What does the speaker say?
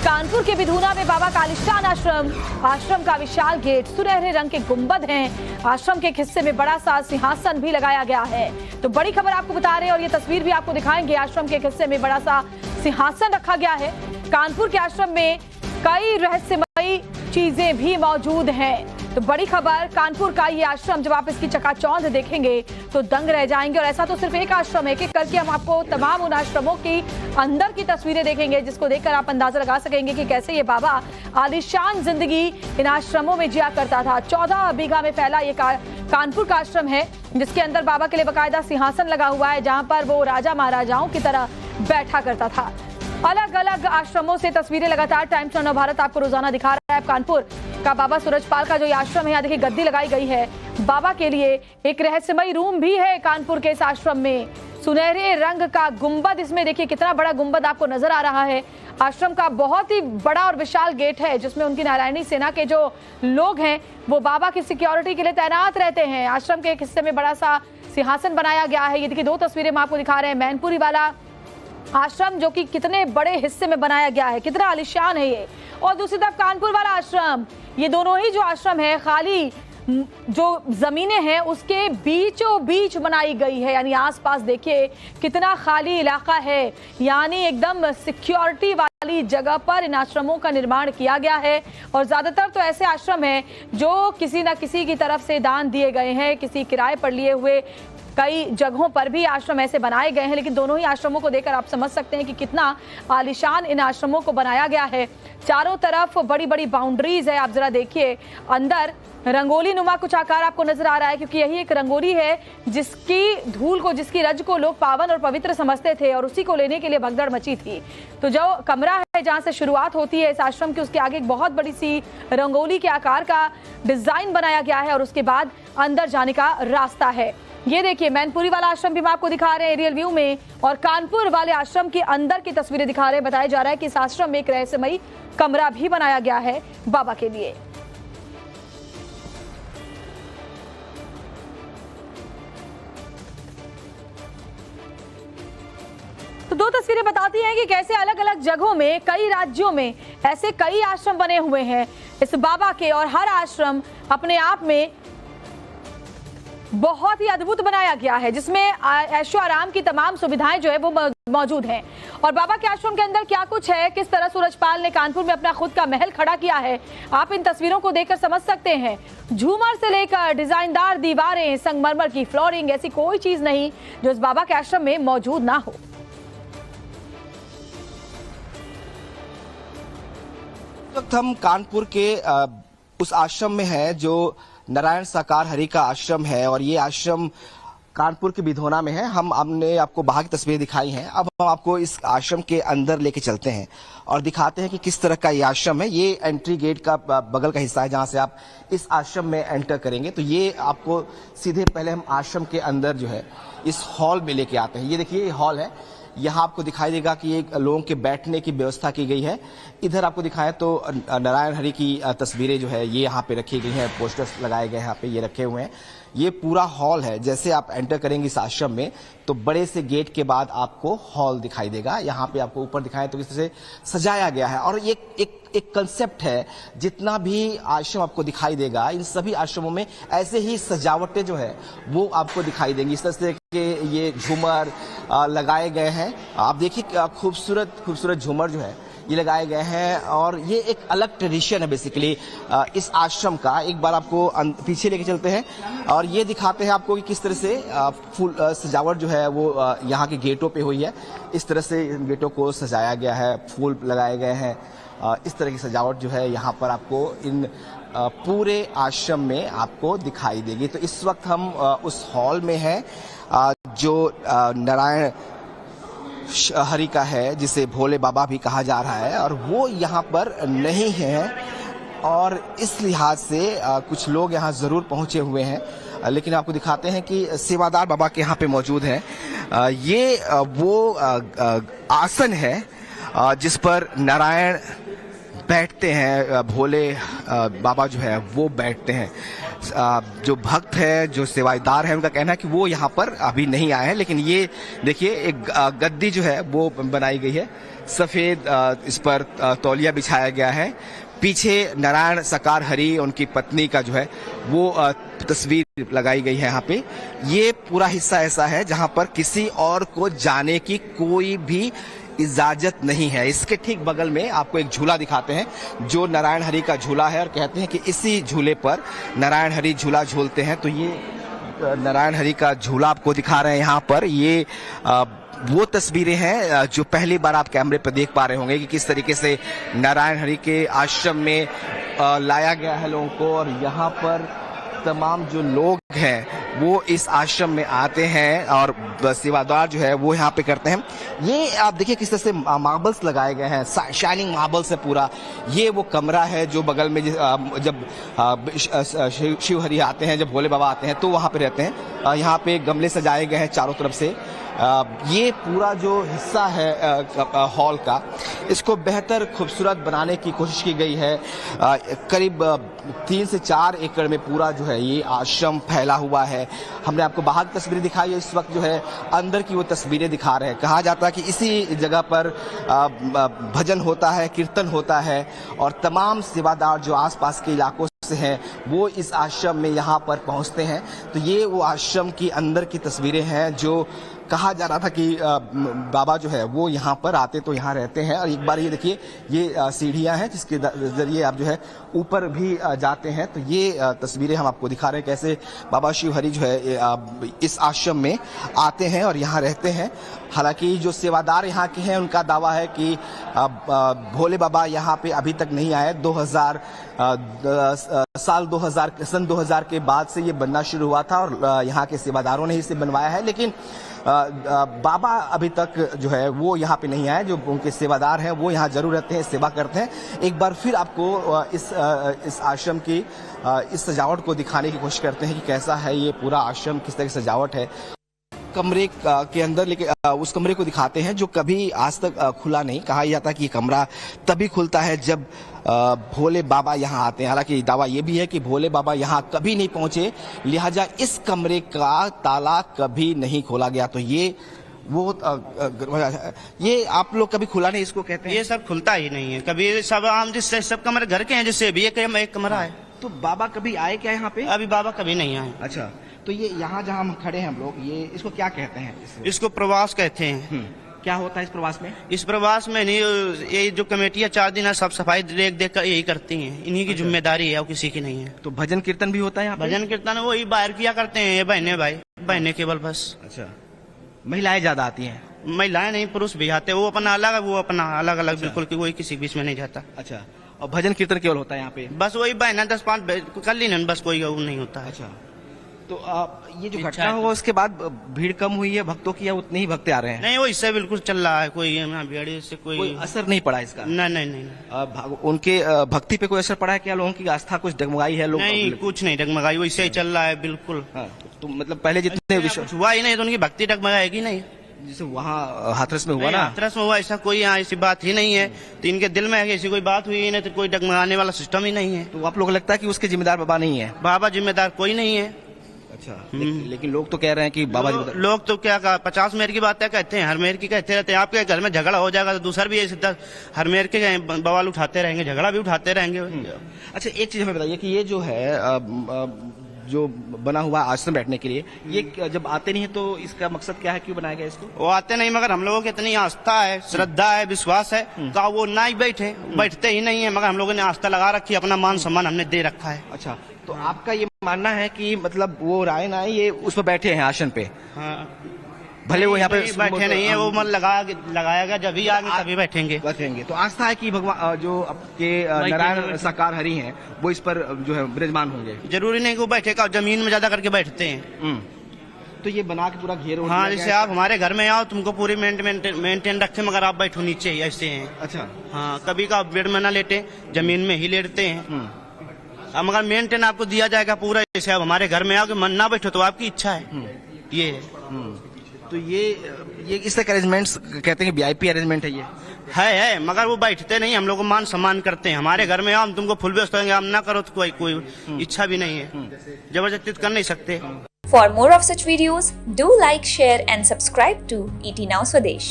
कानपुर के विधूना में बाबा का आलिशान आश्रम का विशाल गेट, सुनहरे रंग के गुंबद हैं। आश्रम के एक हिस्से में बड़ा सा सिंहासन भी लगाया गया है। तो बड़ी खबर आपको बता रहे हैं और ये तस्वीर भी आपको दिखाएंगे। आश्रम के एक हिस्से में बड़ा सा सिंहासन रखा गया है। कानपुर के आश्रम में कई रहस्यमयी चीजें भी मौजूद हैं। तो बड़ी खबर, कानपुर का ये आश्रम जब आप इसकी चकाचौंध देखेंगे तो दंग रह जाएंगे। और ऐसा तो सिर्फ एक आश्रम है, एक एक करके हम आपको तमाम उन आश्रमों की अंदर की तस्वीरें देखेंगे, जिसको देखकर आप अंदाजा लगा सकेंगे कि कैसे ये बाबा आलिशान जिंदगी इन आश्रमों में जिया करता था। 14 बीघा में फैला ये कानपुर का आश्रम है, जिसके अंदर बाबा के लिए बाकायदा सिंहासन लगा हुआ है, जहां पर वो राजा महाराजाओं की तरह बैठा करता था। अलग अलग आश्रमों से तस्वीरें लगातार टाइम्स ऑफ भारत आपको रोजाना दिखा रहा है। कानपुर का बाबा सूरजपाल का जो ये आश्रम है, यहाँ देखिए गद्दी लगाई गई है बाबा के लिए। एक रहस्यमयी रूम भी है कानपुर के इस आश्रम में। सुनहरे रंग का गुंबद, इसमें देखिए कितना बड़ा गुंबद आपको नजर आ रहा है। आश्रम का बहुत ही बड़ा और विशाल गेट है, जिसमें उनकी नारायणी सेना के जो लोग हैं वो बाबा की सिक्योरिटी के लिए तैनात रहते हैं। आश्रम के एक हिस्से में बड़ा सा सिंहासन बनाया गया है। ये देखिए दो तस्वीरें हम आपको दिखा रहे हैं। मैनपुरी वाला आश्रम जो कि कितने बड़े हिस्से में बनाया गया है, कितना आलिशान है ये, और दूसरी तरफ कानपुर वाला आश्रम। ये दोनों ही जो आश्रम है, खाली जो जमीनें हैं उसके बीचों बीच बनाई गई है। यानी आसपास देखिए कितना खाली इलाका है, यानी एकदम सिक्योरिटी वाली जगह पर इन आश्रमों का निर्माण किया गया है। और ज्यादातर तो ऐसे आश्रम हैं जो किसी न किसी की तरफ से दान दिए गए हैं, किसी किराए पर लिए हुए। कई जगहों पर भी आश्रम ऐसे बनाए गए हैं, लेकिन दोनों ही आश्रमों को देखकर आप समझ सकते हैं कि कितना आलिशान इन आश्रमों को बनाया गया है। चारों तरफ बड़ी बड़ी बाउंड्रीज है। आप जरा देखिए अंदर रंगोली नुमा कुछ आकार आपको नजर आ रहा है, क्योंकि यही एक रंगोली है जिसकी धूल को, जिसकी रज को लोग पावन और पवित्र समझते थे, और उसी को लेने के लिए भगदड़ मची थी। तो जो कमरा है जहां से शुरुआत होती है इस आश्रम की, उसके आगे एक बहुत बड़ी सी रंगोली के आकार का डिजाइन बनाया गया है, और उसके बाद अंदर जाने का रास्ता है। ये देखिए मैनपुरी वाला आश्रम भी हम आपको दिखा रहे हैं एरियल व्यू में, और कानपुर वाले आश्रम के अंदर की तस्वीरें दिखा रहे हैं। बताया जा रहा है कि इस आश्रम में एक रहस्यमयी कमरा भी बनाया गया है बाबा के लिए। तो दो तस्वीरें बताती हैं कि कैसे अलग अलग जगहों में, कई राज्यों में ऐसे कई आश्रम बने हुए हैं इस बाबा के, और हर आश्रम अपने आप में बहुत ही अद्भुत बनाया गया है, जिसमें ऐशो आराम की तमाम सुविधाएं जो है वो मौजूद हैं। और बाबा के आश्रम के अंदर क्या कुछ है, किस तरह सूरजपाल ने कानपुर में अपना खुद का महल खड़ा किया है, आप इन तस्वीरों को देखकर समझ सकते हैं। झूमर से लेकर डिजाइनदार दीवारें, संगमरमर की फ्लोरिंग, ऐसी कोई चीज नहीं जो इस बाबा के आश्रम में मौजूद ना हो। इस वक्त हम कानपुर के उस आश्रम में है जो नारायण साकार हरि का आश्रम है, और ये आश्रम कानपुर के विधूना में है। हमने आपको बाहर की तस्वीरें दिखाई हैं। अब हम आपको इस आश्रम के अंदर लेके चलते हैं और दिखाते हैं कि किस तरह का ये आश्रम है। ये एंट्री गेट का बगल का हिस्सा है, जहां से आप इस आश्रम में एंटर करेंगे। तो ये आपको सीधे पहले हम आश्रम के अंदर जो है इस हॉल में लेके आते हैं। ये देखिए ये हॉल है। यहाँ आपको दिखाई देगा कि एक लोगों के बैठने की व्यवस्था की गई है। इधर आपको दिखाएं तो नारायण हरि की तस्वीरें जो है ये यहाँ पे रखी गई हैं, पोस्टर्स लगाए गए हैं, यहाँ पे ये रखे हुए हैं। ये पूरा हॉल है। जैसे आप एंटर करेंगे इस आश्रम में तो बड़े से गेट के बाद आपको हॉल दिखाई देगा। यहाँ पे आपको ऊपर दिखाएं तो इस तरह से सजाया गया है, और ये एक कंसेप्ट है। जितना भी आश्रम आपको दिखाई देगा, इन सभी आश्रमों में ऐसे ही सजावटें जो है वो आपको दिखाई देंगी। इस तरह से के ये झूमर लगाए गए हैं। आप देखिए खूबसूरत झूमर जो है ये लगाए गए हैं, और ये एक अलग ट्रेडिशन है बेसिकली इस आश्रम का। एक बार आपको पीछे लेके चलते हैं और ये दिखाते हैं आपको कि किस तरह से फूल सजावट जो है वो यहाँ के गेटों पे हुई है। इस तरह से इन गेटों को सजाया गया है, फूल लगाए गए हैं। इस तरह की सजावट जो है यहाँ पर आपको इन पूरे आश्रम में आपको दिखाई देगी। तो इस वक्त हम उस हॉल में हैं जो नारायण हरि का है, जिसे भोले बाबा भी कहा जा रहा है, और वो यहाँ पर नहीं है। और इस लिहाज से कुछ लोग यहाँ जरूर पहुंचे हुए हैं, लेकिन आपको दिखाते हैं कि सेवादार बाबा के यहाँ पे मौजूद हैं। ये वो आसन है जिस पर नारायण बैठते हैं, भोले बाबा जो है वो बैठते हैं। जो भक्त है, जो सेवादार है, उनका कहना है कि वो यहाँ पर अभी नहीं आए हैं, लेकिन ये देखिए एक गद्दी जो है वो बनाई गई है सफेद इस पर तौलिया बिछाया गया है। पीछे नारायण साकार हरि उनकी पत्नी का जो है वो तस्वीर लगाई गई है यहाँ पे। ये पूरा हिस्सा ऐसा है जहाँ पर किसी और को जाने की कोई भी इजाजत नहीं है। इसके ठीक बगल में आपको एक झूला दिखाते हैं जो नारायण हरि का झूला है और कहते हैं कि इसी झूले पर नारायण हरि झूला झूलते हैं। तो ये नारायण हरि का झूला आपको दिखा रहे हैं यहाँ पर। ये वो तस्वीरें हैं जो पहली बार आप कैमरे पर देख पा रहे होंगे कि किस तरीके से नारायण हरि के आश्रम में लाया गया है लोगों को, और यहाँ पर तमाम जो लोग हैं वो इस आश्रम में आते हैं और सेवादार जो है वो यहाँ पे करते हैं। ये आप देखिए किस तरह से मार्बल्स लगाए गए हैं, शाइनिंग मार्बल्स है पूरा। ये वो कमरा है जो बगल में जब शिव हरि आते हैं, जब भोले बाबा आते हैं तो वहाँ पे रहते हैं। यहाँ पे गमले सजाए गए हैं चारों तरफ से। ये पूरा जो हिस्सा है हॉल का, इसको बेहतर खूबसूरत बनाने की कोशिश की गई है। करीब 3 से 4 एकड़ में पूरा जो है ये आश्रम फैला हुआ है। हमने आपको बाहर की तस्वीरें दिखाई है, इस वक्त जो है अंदर की वो तस्वीरें दिखा रहे हैं। कहा जाता है कि इसी जगह पर भजन होता है, कीर्तन होता है, और तमाम सेवादार जो आसपास के इलाकों से हैं वो इस आश्रम में यहाँ पर पहुँचते हैं। तो ये वो आश्रम की अंदर की तस्वीरें हैं जो कहा जा रहा था कि बाबा जो है वो यहाँ पर आते तो यहाँ रहते हैं। और एक बार ये देखिए, ये सीढ़ियाँ हैं जिसके जरिए आप जो है ऊपर भी जाते हैं। तो ये तस्वीरें हम आपको दिखा रहे हैं कैसे बाबा शिव हरि जो है इस आश्रम में आते हैं और यहाँ रहते हैं। हालांकि जो सेवादार यहाँ के हैं उनका दावा है कि भोले बाबा यहाँ पे अभी तक नहीं आए। सन 2000 के बाद से ये बनना शुरू हुआ था और यहाँ के सेवादारों ने इसे बनवाया है, लेकिन बाबा अभी तक जो है वो यहाँ पे नहीं आए। जो उनके सेवादार हैं वो यहाँ जरूर रहते हैं, सेवा करते हैं। एक बार फिर आपको इस आश्रम की इस सजावट को दिखाने की कोशिश करते हैं कि कैसा है ये पूरा आश्रम, किस तरह की सजावट है कमरे के अंदर। लेकिन उस कमरे को दिखाते हैं जो कभी आज तक खुला नहीं। कहा जाता है कि ये कमरा तभी खुलता है जब भोले बाबा यहाँ आते हैं। हालांकि दावा ये भी है कि भोले बाबा यहाँ कभी नहीं पहुंचे, लिहाजा इस कमरे का ताला कभी नहीं खोला गया। तो ये ये आप लोग कभी खुला नहीं इसको कहते हैं? ये सब खुलता ही नहीं है कभी। सब आम जिससे सब कमरे घर के हैं, जिससे भी एक कमरा है। तो बाबा कभी आए क्या यहाँ पे? अभी बाबा कभी नहीं आए। अच्छा, तो ये यहाँ जहाँ हम खड़े हैं हम लोग, ये इसको क्या कहते हैं? इसको प्रवास कहते हैं। क्या होता है इस प्रवास में? इस प्रवास में नहीं, ये जो कमेटियाँ 4 दिन साफ सफाई देख कर यही करती हैं। इन्हीं की जिम्मेदारी है और किसी की नहीं है। तो भजन कीर्तन भी होता है यहाँ? भजन कीर्तन वही बाहर किया करते हैं, ये बहने केवल बस। अच्छा, महिलाएं ज्यादा आती हैं? महिलाएं नहीं, पुरुष भी आते हैं। वो अपना अलग, वो अपना अलग अलग। बिल्कुल कि कोई किसी बीच में नहीं जाता। अच्छा, और भजन कीर्तन केवल होता है यहाँ पे? बस वही बहना 10-5 कर ली ना, बस कोई वो नहीं होता है। अच्छा, तो ये जो घटना हुआ उसके बाद भीड़ कम हुई है भक्तों की, या उतने ही भक्त आ रहे हैं? नहीं, वो इससे बिल्कुल चल रहा है। कोई भीड़ से कोई असर नहीं पड़ा इसका? नहीं। उनके भक्ति पे कोई असर पड़ा है क्या? लोगों की आस्था कुछ डगमगाई है? लोग नहीं, कुछ नहीं डगमगाई, वैसे ही चल रहा है बिल्कुल। हाँ, तो मतलब पहले जितने विश्वास हुआ ही नहीं तो उनकी भक्ति डगमगाएगी नहीं। जैसे वहाँ हाथरस में हुआ ना? हाथरस में हुआ, ऐसा कोई यहाँ ऐसी बात ही नहीं है। तो इनके दिल में ऐसी कोई बात हुई नहीं, तो कोई डगमगाने वाला सिस्टम ही नहीं है। तो आप लोग लगता है कि उसके जिम्मेदार बाबा नहीं है? बाबा जिम्मेदार कोई नहीं है। अच्छा, लेकिन लोग तो कह रहे हैं कि बाबा लोग तो क्या कहा, 50 मेर की बात है कहते हैं, हर मेर की कहते रहते हैं। आपके घर में झगड़ा हो जाएगा तो दूसरा भी ऐसे हर मेर के बवाल उठाते रहेंगे, झगड़ा भी उठाते रहेंगे। अच्छा, एक चीज हमें बताइए कि ये जो है जो बना हुआ आश्रम बैठने के लिए, ये जब आते नहीं है तो इसका मकसद क्या है, क्यों बनाया गया इसको? वो आते नहीं, मगर हम लोगों की इतनी आस्था है, श्रद्धा है, विश्वास है, तो वो ना ही बैठते ही नहीं है। मगर हम लोगों ने आस्था लगा रखी है, अपना मान सम्मान हमने दे रखा है। अच्छा, तो आपका ये मानना है कि मतलब वो राय ना ये उस पर बैठे हैं आसन पे? हाँ, भले वो यहाँ पे बैठे नहीं है, वो मन लगाया गया, जब भी आगे तभी बैठेंगे। तो आस्था है कि भगवान जो आपके नारायण साकार हरि हैं वो इस पर जो है विराजमान होंगे। जरूरी नहीं कि वो बैठे का, जमीन में ज्यादा करके बैठते हैं। तो ये बना के पूरा घेर? हाँ, जैसे आप हमारे घर में आओ, तुमको पूरी मेंटेन रखे, मगर आप बैठो नीचे ही, ऐसे हैं। अच्छा, हाँ, कभी का बेड में ना लेटे, जमीन में ही लेटते हैं। मगर मेंटेन आपको दिया जाएगा पूरा। जैसे आप हमारे घर में आओगे, मन ना बैठो तो आपकी इच्छा है। ये तो ये इस तरह के अरेंजमेंट्स कहते हैं कि VIP अरेंजमेंट है ये? है, मगर वो बैठते नहीं, हम लोग को मान सम्मान करते हैं। हमारे घर में आओ, हम तुमको फुल व्यवस्था देंगे, हम ना करो तो कोई इच्छा भी नहीं है, जबरदस्ती कर नहीं सकते। For more of such videos, do like, share and subscribe to ET Now Swadesh.